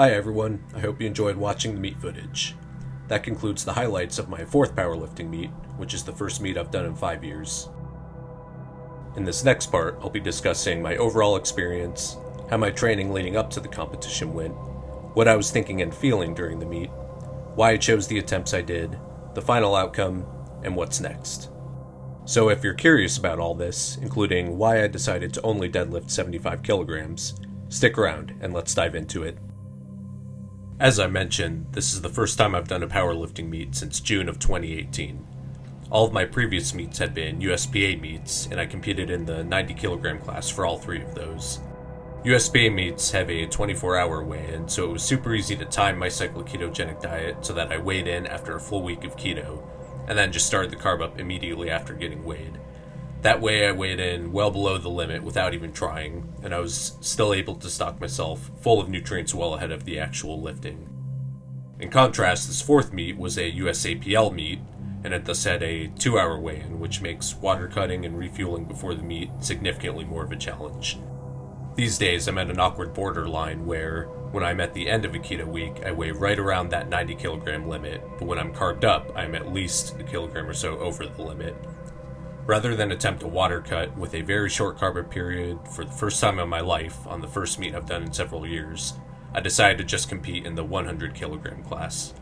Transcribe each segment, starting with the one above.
Hi everyone, I hope you enjoyed watching the meet footage. That concludes the highlights of my fourth powerlifting meet, which is the first meet I've done in 5 years. In this next part, I'll be discussing my overall experience, how my training leading up to the competition went, what I was thinking and feeling during the meet, why I chose the attempts I did, the final outcome, and what's next. So if you're curious about all this, including why I decided to only deadlift 75 kilograms, stick around and let's dive into it. As I mentioned, this is the first time I've done a powerlifting meet since June of 2018. All of my previous meets had been USPA meets, and I competed in the 90 kilogram class for all 3 of those. USPA meets have a 24-hour weigh-in, so it was super easy to time my cyclic ketogenic diet so that I weighed in after a full week of keto, and then just started the carb up immediately after getting weighed. That way I weighed in well below the limit without even trying, and I was still able to stock myself full of nutrients well ahead of the actual lifting. In contrast, this fourth meet was a USAPL meet, and it thus had a 2-hour weigh-in, which makes water cutting and refueling before the meet significantly more of a challenge. These days I'm at an awkward borderline where, when I'm at the end of a keto week, I weigh right around that 90 kilogram limit, but when I'm carved up, I'm at least a kilogram or so over the limit. Rather than attempt a water cut with a very short carb period for the first time in my life on the first meet I've done in several years, I decided to just compete in the 100 kilogram class.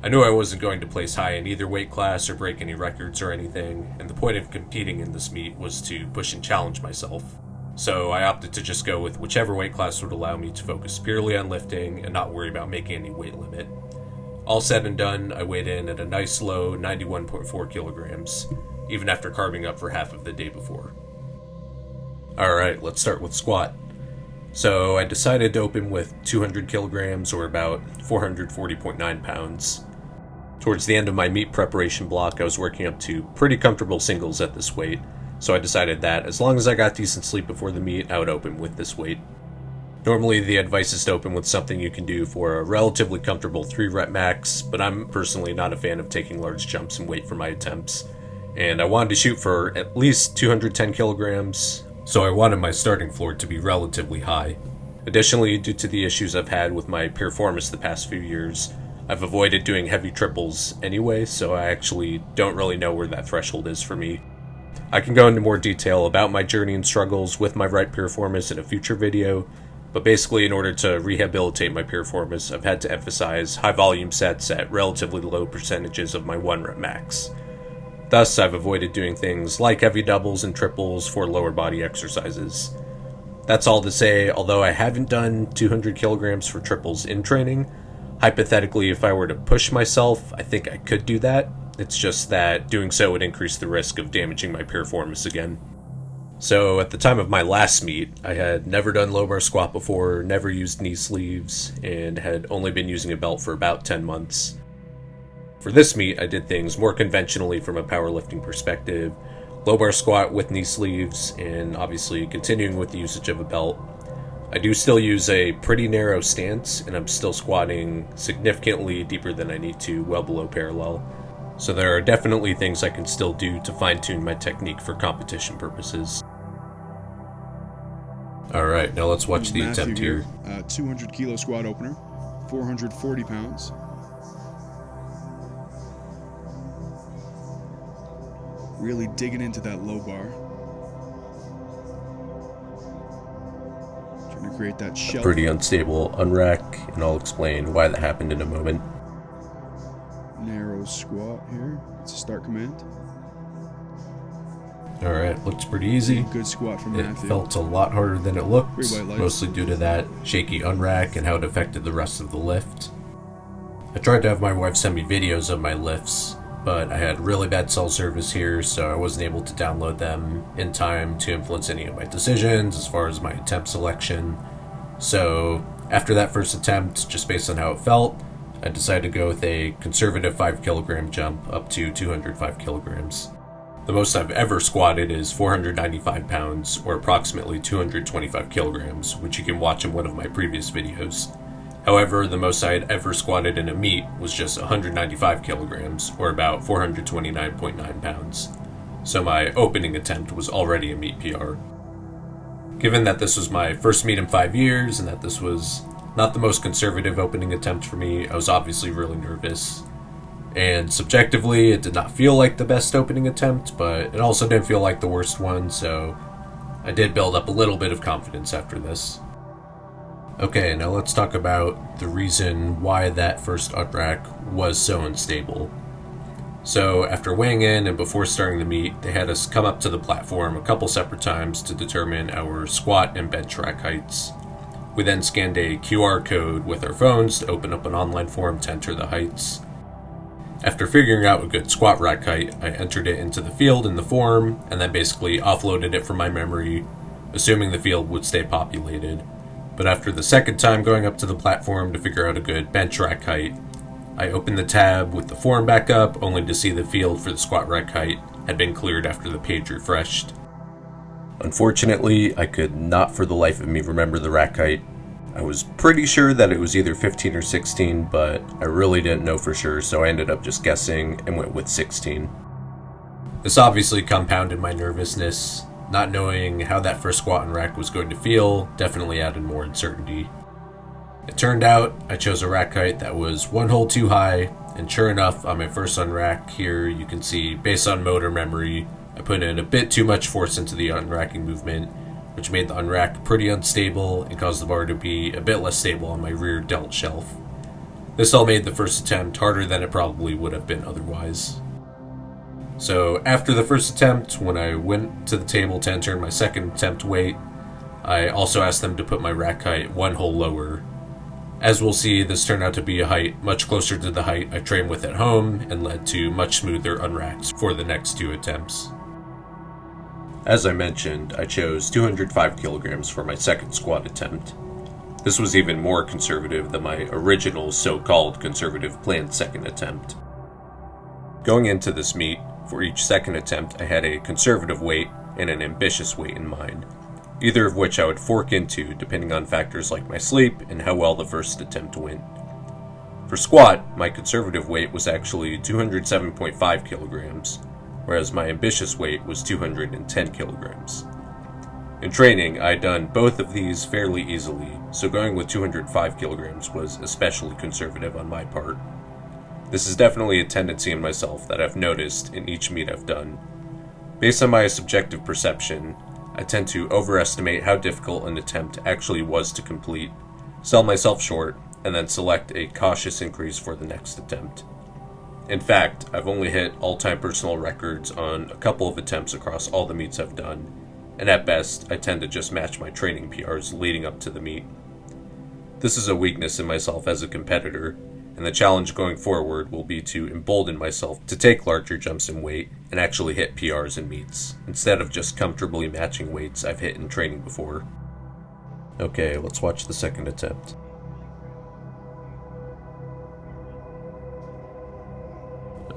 I knew I wasn't going to place high in either weight class or break any records or anything, and the point of competing in this meet was to push and challenge myself. So I opted to just go with whichever weight class would allow me to focus purely on lifting and not worry about making any weight limit. All said and done, I weighed in at a nice low 91.4 kilograms. Even after carving up for half of the day before. Alright, let's start with squat. So I decided to open with 200 kilograms or about 440.9 pounds. Towards the end of my meet preparation block, I was working up to pretty comfortable singles at this weight, so I decided that as long as I got decent sleep before the meet, I would open with this weight. Normally the advice is to open with something you can do for a relatively comfortable 3 rep max, but I'm personally not a fan of taking large jumps in weight for my attempts. And I wanted to shoot for at least 210 kilograms, so I wanted my starting floor to be relatively high. Additionally, due to the issues I've had with my piriformis the past few years, I've avoided doing heavy triples anyway, so I actually don't really know where that threshold is for me. I can go into more detail about my journey and struggles with my right piriformis in a future video, but basically in order to rehabilitate my piriformis, I've had to emphasize high volume sets at relatively low percentages of my 1 rep max. Thus, I've avoided doing things like heavy doubles and triples for lower body exercises. That's all to say, although I haven't done 200 kilograms for triples in training, hypothetically if I were to push myself, I think I could do that. It's just that doing so would increase the risk of damaging my piriformis again. So at the time of my last meet, I had never done low bar squat before, never used knee sleeves, and had only been using a belt for about 10 months. For this meet, I did things more conventionally from a powerlifting perspective, low bar squat with knee sleeves, and obviously continuing with the usage of a belt. I do still use a pretty narrow stance, and I'm still squatting significantly deeper than I need to, well below parallel. So there are definitely things I can still do to fine-tune my technique for competition purposes. Alright, now let's watch the attempt here. 200 kilo squat opener, 440 pounds. Really digging into that low bar. Trying to create that shelf. Pretty unstable unrack, and I'll explain why that happened in a moment. Narrow squat here. It's a start command. Alright, looks pretty easy. Good squat from It Matthew. felt a lot harder than it looked, mostly due to that shaky unrack and how it affected the rest of the lift. I tried to have my wife send me videos of my lifts, but I had really bad cell service here, so I wasn't able to download them in time to influence any of my decisions as far as my attempt selection. So after that first attempt, just based on how it felt, I decided to go with a conservative 5 kilogram jump up to 205 kilograms. The most I've ever squatted is 495 pounds, or approximately 225 kilograms, which you can watch in one of my previous videos. However, the most I had ever squatted in a meet was just 195 kilograms, or about 429.9 pounds. So my opening attempt was already a meet PR. Given that this was my first meet in 5 years, and that this was not the most conservative opening attempt for me. I was obviously really nervous. And subjectively, it did not feel like the best opening attempt, but it also didn't feel like the worst one, so I did build up a little bit of confidence after this. Okay, now let's talk about the reason why that first unrack was so unstable. So after weighing in and before starting the meet, they had us come up to the platform a couple separate times to determine our squat and bench rack heights. We then scanned a QR code with our phones to open up an online form to enter the heights. After figuring out a good squat rack height, I entered it into the field in the form, and then basically offloaded it from my memory, assuming the field would stay populated. But after the second time going up to the platform to figure out a good bench rack height, I opened the tab with the form back up, only to see the field for the squat rack height had been cleared after the page refreshed. Unfortunately, I could not for the life of me remember the rack height. I was pretty sure that it was either 15 or 16, but I really didn't know for sure, so I ended up just guessing and went with 16. This obviously compounded my nervousness. Not knowing how that first squat and rack was going to feel definitely added more uncertainty. It turned out I chose a rack height that was one hole too high, and sure enough, on my first unrack here, you can see, based on motor memory, I put in a bit too much force into the unracking movement, which made the unrack pretty unstable and caused the bar to be a bit less stable on my rear delt shelf. This all made the first attempt harder than it probably would have been otherwise. So after the first attempt, when I went to the table to enter my second attempt weight, I also asked them to put my rack height one hole lower. As we'll see, this turned out to be a height much closer to the height I trained with at home and led to much smoother unracks for the next two attempts. As I mentioned, I chose 205 kilograms for my second squat attempt. This was even more conservative than my original so-called conservative planned second attempt. Going into this meet, for each second attempt I had a conservative weight and an ambitious weight in mind, either of which I would fork into depending on factors like my sleep and how well the first attempt went. For squat, my conservative weight was actually 207.5 kilograms, whereas my ambitious weight was 210 kilograms. In training, I had done both of these fairly easily, so going with 205 kilograms was especially conservative on my part. This is definitely a tendency in myself that I've noticed in each meet I've done. Based on my subjective perception, I tend to overestimate how difficult an attempt actually was to complete, sell myself short, and then select a cautious increase for the next attempt. In fact, I've only hit all-time personal records on a couple of attempts across all the meets I've done, and at best, I tend to just match my training PRs leading up to the meet. This is a weakness in myself as a competitor, and the challenge going forward will be to embolden myself to take larger jumps in weight and actually hit PRs in meets, instead of just comfortably matching weights I've hit in training before. Okay, let's watch the second attempt.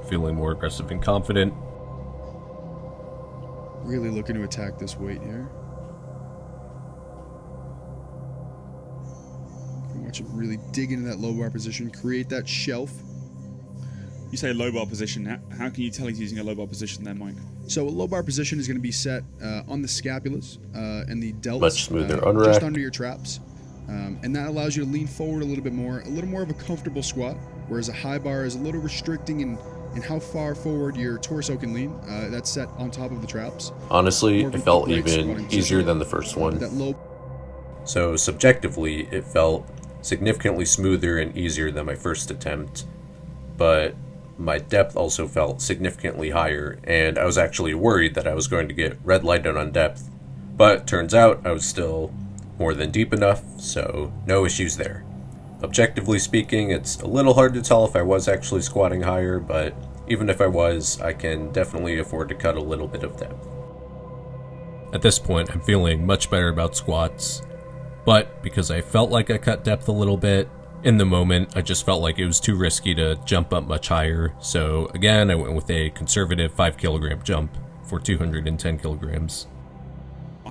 Feeling more aggressive and confident. Really looking to attack this weight here. Watch it really dig into that low bar position, create that shelf. You say low bar position. How can you tell he's using a low bar position there, Mike? So a low bar position is going to be set on the scapulas and the delts. Much smoother unrack. Just under your traps. And that allows you to lean forward a little more of a comfortable squat, whereas a high bar is a little restricting in how far forward your torso can lean. That's set on top of the traps. Honestly, it felt even easier than the first one. So subjectively, it felt significantly smoother and easier than my first attempt, but my depth also felt significantly higher, and I was actually worried that I was going to get red lighted on depth, but turns out I was still more than deep enough, so no issues there. Objectively speaking, it's a little hard to tell if I was actually squatting higher, but even if I was, I can definitely afford to cut a little bit of depth. At this point, I'm feeling much better about squats, but because I felt like I cut depth a little bit, in the moment, I just felt like it was too risky to jump up much higher, so again, I went with a conservative 5 kilogram jump for 210 kilograms.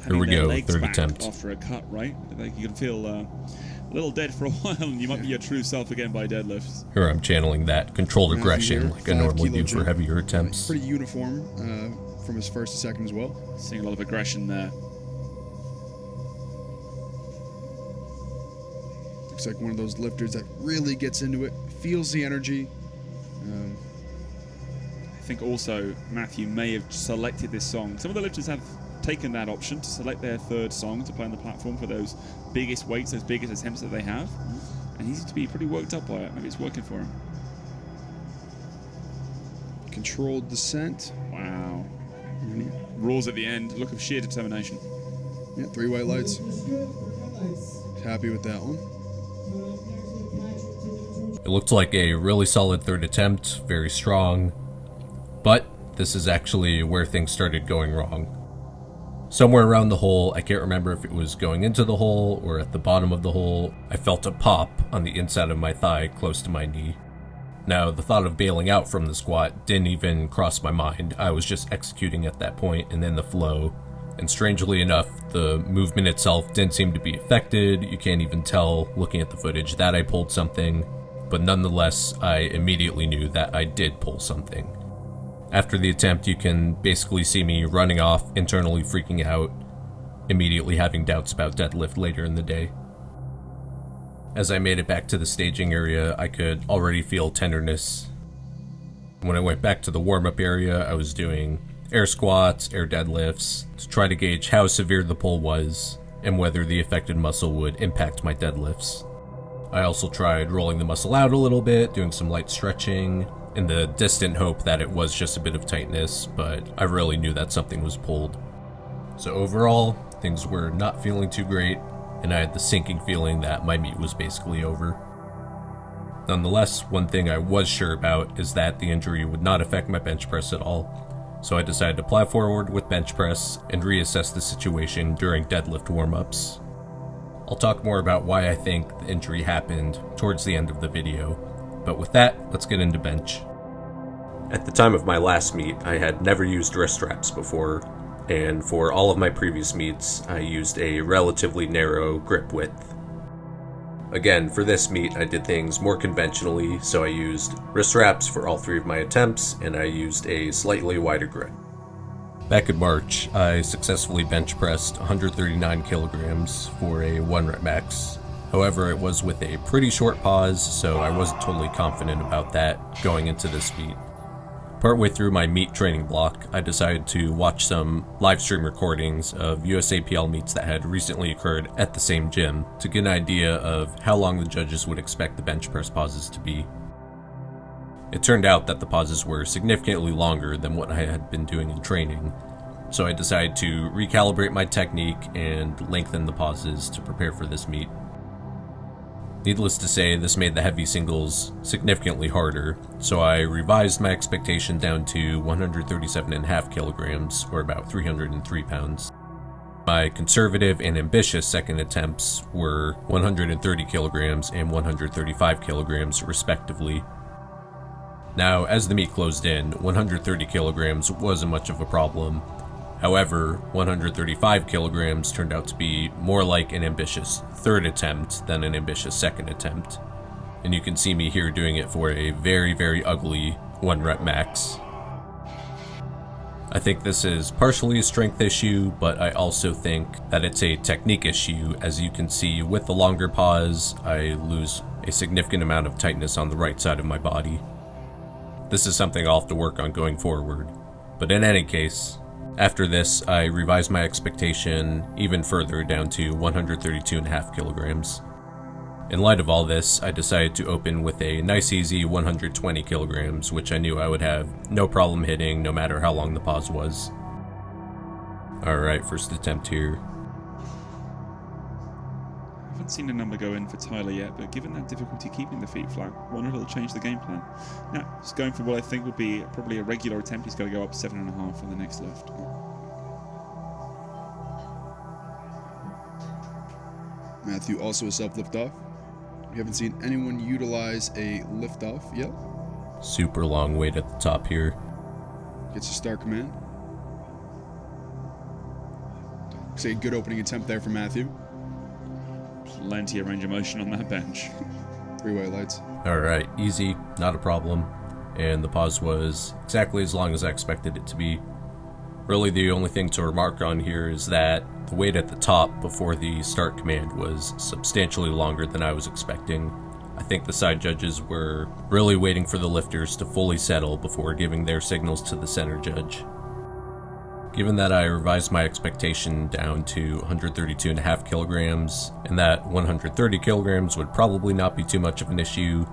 Here we go, third attempt. After a cut, right? Like you can feel a little dead for a while, and you might be your true self again by deadlifts. Here I'm channeling that controlled aggression like I normally do for heavier attempts. Pretty uniform from his first to second as well. Seeing a lot of aggression there. Looks like one of those lifters that really gets into it, feels the energy. I think also Matthew may have selected this song. Some of the lifters have taken that option to select their third song to play on the platform for those biggest weights, those biggest attempts that they have. And he seems to be pretty worked up by it. Maybe it's working for him. Controlled descent. Wow. Roars at the end. Look of sheer determination. Yeah, 3 white lights. Happy with that one. It looked like a really solid third attempt, very strong. But this is actually where things started going wrong. Somewhere around the hole, I can't remember if it was going into the hole or at the bottom of the hole, I felt a pop on the inside of my thigh close to my knee. Now, the thought of bailing out from the squat didn't even cross my mind. I was just executing at that point and in the flow. And strangely enough, the movement itself didn't seem to be affected. You can't even tell, looking at the footage, that I pulled something. But nonetheless, I immediately knew that I did pull something. After the attempt, you can basically see me running off, internally freaking out, immediately having doubts about deadlift later in the day. As I made it back to the staging area, I could already feel tenderness. When I went back to the warm-up area, I was doing air squats, air deadlifts, to try to gauge how severe the pull was, and whether the affected muscle would impact my deadlifts. I also tried rolling the muscle out a little bit, doing some light stretching, in the distant hope that it was just a bit of tightness, but I really knew that something was pulled. So overall, things were not feeling too great, and I had the sinking feeling that my meet was basically over. Nonetheless, one thing I was sure about is that the injury would not affect my bench press at all, so I decided to plow forward with bench press and reassess the situation during deadlift warm-ups. I'll talk more about why I think the injury happened towards the end of the video, but with that, let's get into bench. At the time of my last meet, I had never used wrist straps before, and for all of my previous meets, I used a relatively narrow grip width. Again, for this meet, I did things more conventionally, so I used wrist straps for all 3 of my attempts, and I used a slightly wider grip. Back in March, I successfully bench pressed 139 kilograms for a 1 rep max. However, it was with a pretty short pause, so I wasn't totally confident about that going into this meet. Partway through my meet training block, I decided to watch some live stream recordings of USAPL meets that had recently occurred at the same gym to get an idea of how long the judges would expect the bench press pauses to be. It turned out that the pauses were significantly longer than what I had been doing in training, so I decided to recalibrate my technique and lengthen the pauses to prepare for this meet. Needless to say, this made the heavy singles significantly harder, so I revised my expectation down to 137.5 kilograms, or about 303 pounds. My conservative and ambitious second attempts were 130 kilograms and 135 kilograms, respectively. Now, as the meet closed in, 130 kilograms wasn't much of a problem. However, 135 kilograms turned out to be more like an ambitious third attempt than an ambitious second attempt. And you can see me here doing it for a very, very ugly 1 rep max. I think this is partially a strength issue, but I also think that it's a technique issue. As you can see, with the longer pause, I lose a significant amount of tightness on the right side of my body. This is something I'll have to work on going forward. But in any case, after this, I revised my expectation even further down to 132.5 kilograms. In light of all this, I decided to open with a nice easy 120 kilograms, which I knew I would have no problem hitting no matter how long the pause was. Alright, first attempt here. I haven't seen a number go in for Tyler yet, but given that difficulty keeping the feet flat, I wonder if he'll change the game plan. Now, he's going for what I think would be probably a regular attempt. He's got to go up 7.5 on the next lift. Matthew also a self-lift off. We haven't seen anyone utilize a lift off yet. Super long weight at the top here. Gets a start command. Looks like a good opening attempt there for Matthew. Plenty of range of motion on that bench. 3 white lights. Alright, easy, not a problem. And the pause was exactly as long as I expected it to be. Really the only thing to remark on here is that the wait at the top before the start command was substantially longer than I was expecting. I think the side judges were really waiting for the lifters to fully settle before giving their signals to the center judge. Given that I revised my expectation down to 132.5 kilograms, and that 130 kilograms would probably not be too much of an issue,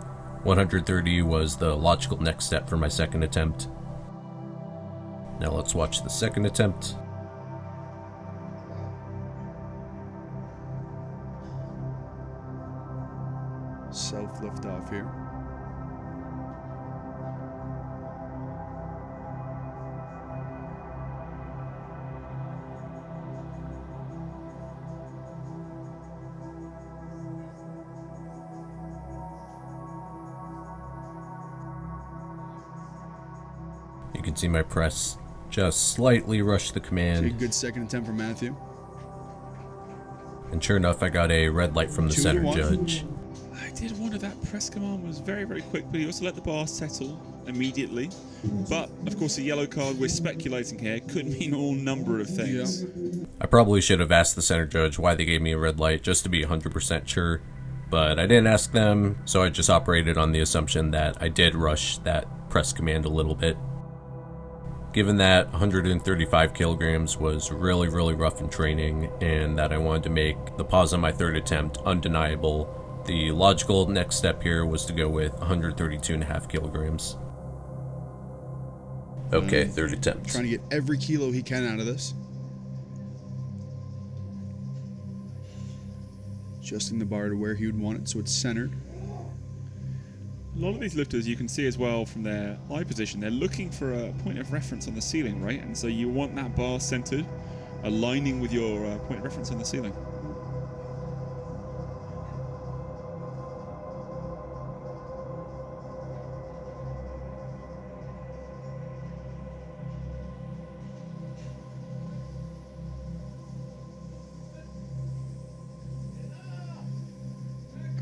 130 was the logical next step for my second attempt. Now let's watch the second attempt. Self lift off here. You can see my press just slightly rush the command. A good second attempt from Matthew. And sure enough, I got a red light from the center judge. I did wonder that press command was very, very quick, but he also let the bar settle immediately. But, of course, a yellow card, we're speculating here, could mean all number of things. Yeah. I probably should have asked the center judge why they gave me a red light, just to be 100% sure. But I didn't ask them, so I just operated on the assumption that I did rush that press command a little bit. Given that 135 kilograms was really, really rough in training, and that I wanted to make the pause on my third attempt undeniable, the logical next step here was to go with 132.5 kilograms. Okay, third attempt. Trying to get every kilo he can out of this. Adjusting the bar to where he would want it so it's centered. A lot of these lifters, you can see as well from their eye position, they're looking for a point of reference on the ceiling, right? And so you want that bar centered, aligning with your point of reference on the ceiling.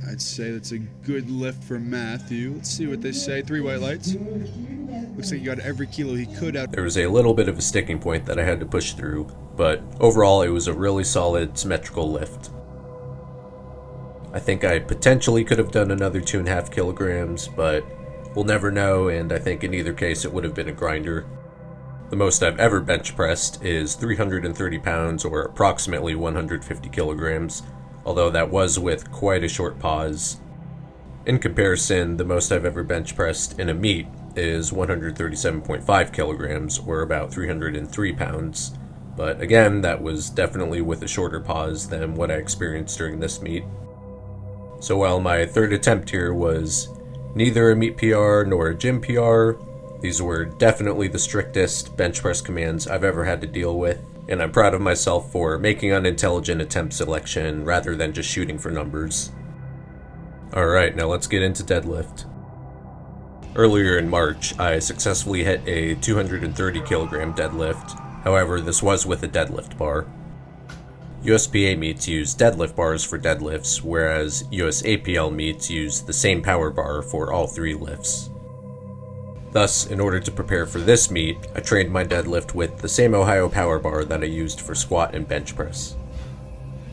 I'd say that's a good lift for Matthew. Let's see what they say. 3 white lights. Looks like he got every kilo he could out. There was a little bit of a sticking point that I had to push through, but overall it was a really solid symmetrical lift. I think I potentially could have done another 2.5 kilograms, but we'll never know, and I think in either case it would have been a grinder. The most I've ever bench pressed is 330 pounds, or approximately 150 kilograms, although that was with quite a short pause. In comparison, the most I've ever bench pressed in a meet is 137.5 kilograms, or about 303 pounds. But again, that was definitely with a shorter pause than what I experienced during this meet. So while my third attempt here was neither a meet PR nor a gym PR, these were definitely the strictest bench press commands I've ever had to deal with, and I'm proud of myself for making unintelligent attempt selection rather than just shooting for numbers. Alright, now let's get into deadlift. Earlier in March, I successfully hit a 230 kilogram deadlift, however this was with a deadlift bar. USPA meets use deadlift bars for deadlifts, whereas USAPL meets use the same power bar for all 3 lifts. Thus, in order to prepare for this meet, I trained my deadlift with the same Ohio power bar that I used for squat and bench press.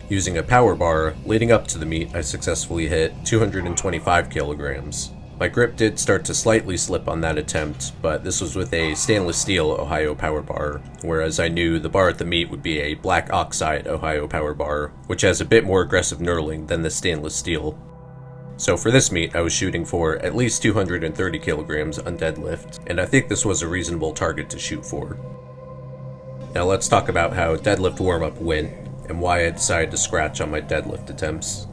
Using a power bar, leading up to the meet, I successfully hit 225 kilograms. My grip did start to slightly slip on that attempt, but this was with a stainless steel Ohio power bar, whereas I knew the bar at the meet would be a black oxide Ohio power bar, which has a bit more aggressive knurling than the stainless steel. So for this meet, I was shooting for at least 230 kilograms on deadlift, and I think this was a reasonable target to shoot for. Now let's talk about how deadlift warm-up went, and why I decided to scratch on my deadlift attempts.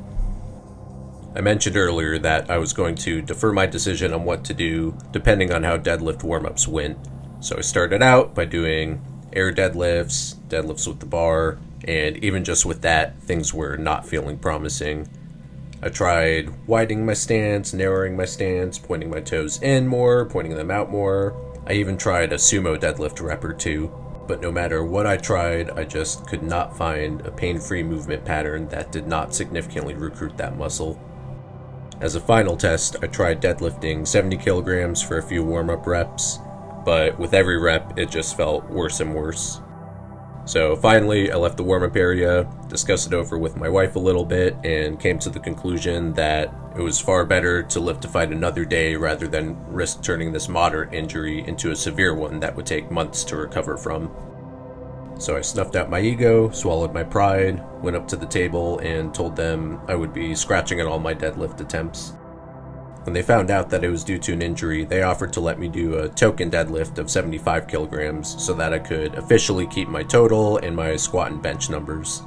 I mentioned earlier that I was going to defer my decision on what to do depending on how deadlift warm-ups went, so I started out by doing air deadlifts, deadlifts with the bar, and even just with that, things were not feeling promising. I tried widening my stance, narrowing my stance, pointing my toes in more, pointing them out more. I even tried a sumo deadlift rep or 2, but no matter what I tried, I just could not find a pain-free movement pattern that did not significantly recruit that muscle. As a final test, I tried deadlifting 70 kilograms for a few warm-up reps, but with every rep, it just felt worse and worse. So finally, I left the warm-up area, discussed it over with my wife a little bit, and came to the conclusion that it was far better to live to fight another day rather than risk turning this moderate injury into a severe one that would take months to recover from. So I snuffed out my ego, swallowed my pride, went up to the table, and told them I would be scratching at all my deadlift attempts. When they found out that it was due to an injury, they offered to let me do a token deadlift of 75 kilograms so that I could officially keep my total and my squat and bench numbers.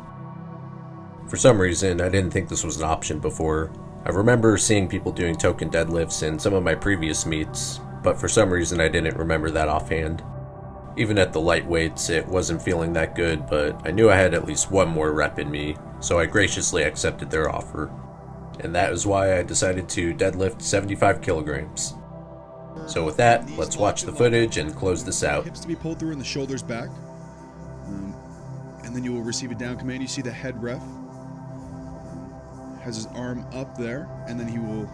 For some reason, I didn't think this was an option before. I remember seeing people doing token deadlifts in some of my previous meets, but for some reason I didn't remember that offhand. Even at the light weights, it wasn't feeling that good, but I knew I had at least one more rep in me, so I graciously accepted their offer. And that is why I decided to deadlift 75 kilograms. So with that, let's watch the footage and close this out. Hips to be pulled through and the shoulders back. And then you will receive a down command. You see the head ref has his arm up there, and then he will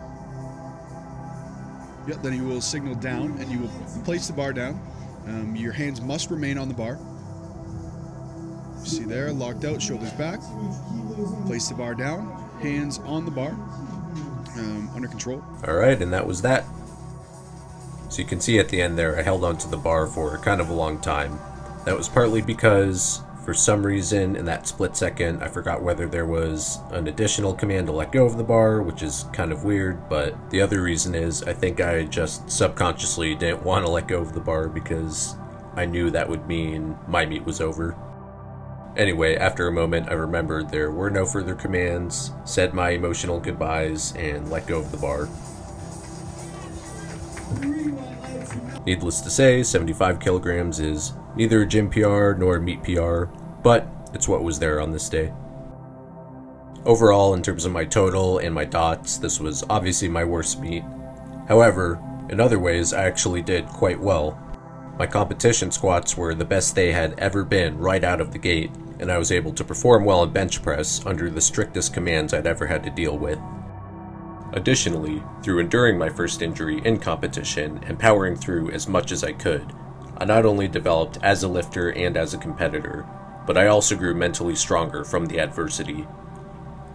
signal down, and you will place the bar down. Your hands must remain on the bar. You see there, locked out, shoulders back. Place the bar down. Hands on the bar, under control. Alright, and that was that. So you can see at the end there, I held onto the bar for kind of a long time. That was partly because, for some reason, in that split second, I forgot whether there was an additional command to let go of the bar, which is kind of weird, but the other reason is I think I just subconsciously didn't want to let go of the bar because I knew that would mean my meet was over. Anyway, after a moment, I remembered there were no further commands, said my emotional goodbyes, and let go of the bar. Needless to say, 75 kilograms is neither a gym PR nor a meet PR, but it's what was there on this day. Overall, in terms of my total and my dots, this was obviously my worst meet. However, in other ways, I actually did quite well. My competition squats were the best they had ever been right out of the gate, and I was able to perform well in bench press under the strictest commands I'd ever had to deal with. Additionally, through enduring my first injury in competition and powering through as much as I could, I not only developed as a lifter and as a competitor, but I also grew mentally stronger from the adversity.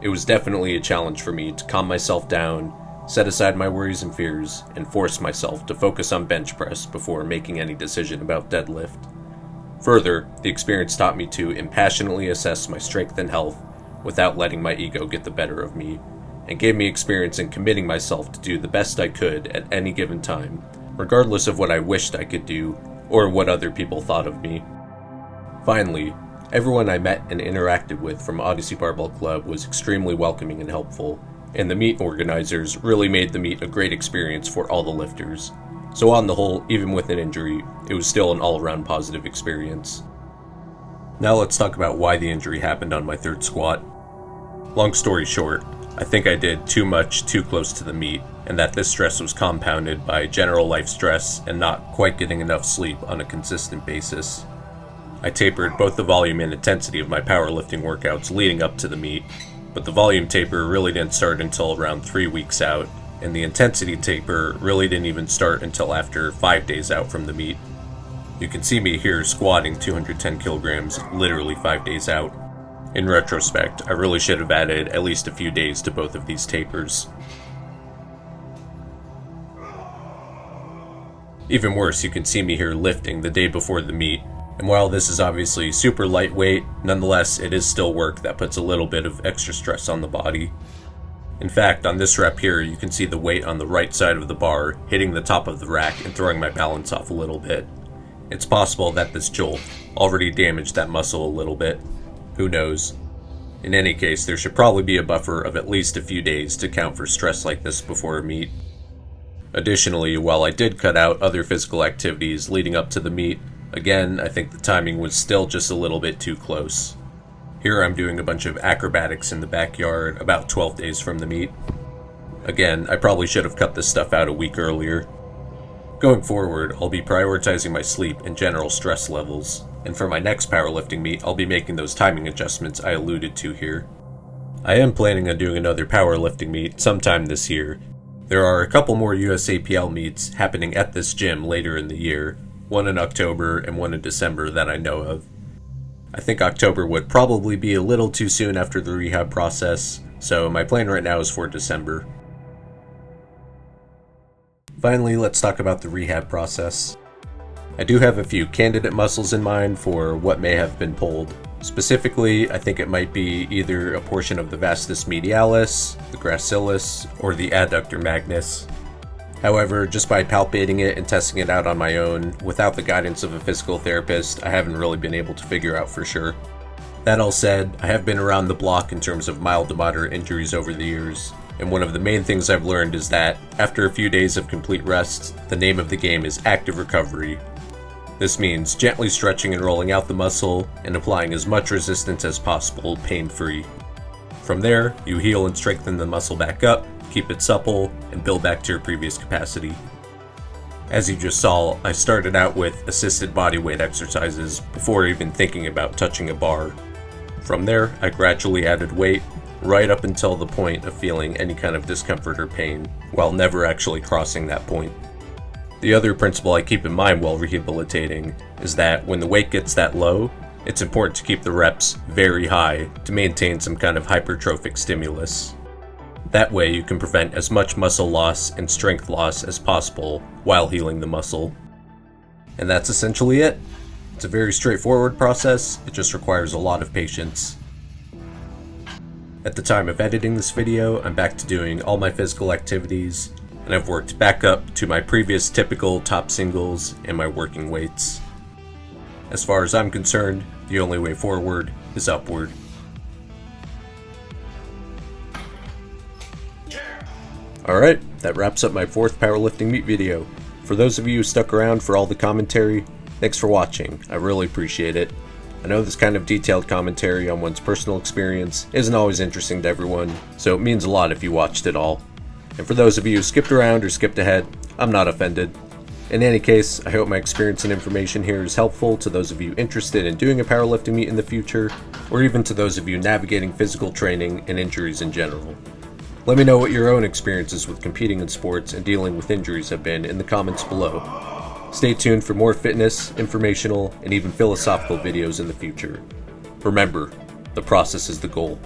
It was definitely a challenge for me to calm myself down, set aside my worries and fears, and force myself to focus on bench press before making any decision about deadlift. Further, the experience taught me to impassionately assess my strength and health without letting my ego get the better of me, and gave me experience in committing myself to do the best I could at any given time, regardless of what I wished I could do or what other people thought of me. Finally, everyone I met and interacted with from Odyssey Barbell Club was extremely welcoming and helpful, and the meet organizers really made the meet a great experience for all the lifters. So on the whole, even with an injury, it was still an all-around positive experience. Now let's talk about why the injury happened on my third squat. Long story short, I think I did too much too close to the meet, and that this stress was compounded by general life stress and not quite getting enough sleep on a consistent basis. I tapered both the volume and intensity of my powerlifting workouts leading up to the meet, but the volume taper really didn't start until around 3 weeks out, and the intensity taper really didn't even start until after 5 days out from the meet. You can see me here squatting 210 kilograms literally 5 days out. In retrospect, I really should have added at least a few days to both of these tapers. Even worse, you can see me here lifting the day before the meet, and while this is obviously super lightweight, nonetheless it is still work that puts a little bit of extra stress on the body. In fact, on this rep here, you can see the weight on the right side of the bar hitting the top of the rack and throwing my balance off a little bit. It's possible that this jolt already damaged that muscle a little bit. Who knows? In any case, there should probably be a buffer of at least a few days to count for stress like this before a meet. Additionally, while I did cut out other physical activities leading up to the meet, again, I think the timing was still just a little bit too close. Here I'm doing a bunch of acrobatics in the backyard about 12 days from the meet. Again, I probably should have cut this stuff out a week earlier. Going forward, I'll be prioritizing my sleep and general stress levels, and for my next powerlifting meet, I'll be making those timing adjustments I alluded to here. I am planning on doing another powerlifting meet sometime this year. There are a couple more USAPL meets happening at this gym later in the year, one in October and one in December that I know of. I think October would probably be a little too soon after the rehab process, so my plan right now is for December. Finally, let's talk about the rehab process. I do have a few candidate muscles in mind for what may have been pulled. Specifically, I think it might be either a portion of the vastus medialis, the gracilis, or the adductor magnus. However, just by palpating it and testing it out on my own, without the guidance of a physical therapist, I haven't really been able to figure out for sure. That all said, I have been around the block in terms of mild to moderate injuries over the years, and one of the main things I've learned is that, after a few days of complete rest, the name of the game is active recovery. This means gently stretching and rolling out the muscle, and applying as much resistance as possible pain-free. From there, you heal and strengthen the muscle back up, keep it supple, and build back to your previous capacity. As you just saw, I started out with assisted bodyweight exercises before even thinking about touching a bar. From there, I gradually added weight, right up until the point of feeling any kind of discomfort or pain, while never actually crossing that point. The other principle I keep in mind while rehabilitating is that when the weight gets that low, it's important to keep the reps very high to maintain some kind of hypertrophic stimulus. That way you can prevent as much muscle loss and strength loss as possible while healing the muscle. And that's essentially it. It's a very straightforward process, it just requires a lot of patience. At the time of editing this video, I'm back to doing all my physical activities, and I've worked back up to my previous typical top singles and my working weights. As far as I'm concerned, the only way forward is upward. Alright, that wraps up my 4th powerlifting meet video. For those of you who stuck around for all the commentary, thanks for watching, I really appreciate it. I know this kind of detailed commentary on one's personal experience isn't always interesting to everyone, so it means a lot if you watched it all. And for those of you who skipped around or skipped ahead, I'm not offended. In any case, I hope my experience and information here is helpful to those of you interested in doing a powerlifting meet in the future, or even to those of you navigating physical training and injuries in general. Let me know what your own experiences with competing in sports and dealing with injuries have been in the comments below. Stay tuned for more fitness, informational, and even philosophical videos in the future. Remember, the process is the goal.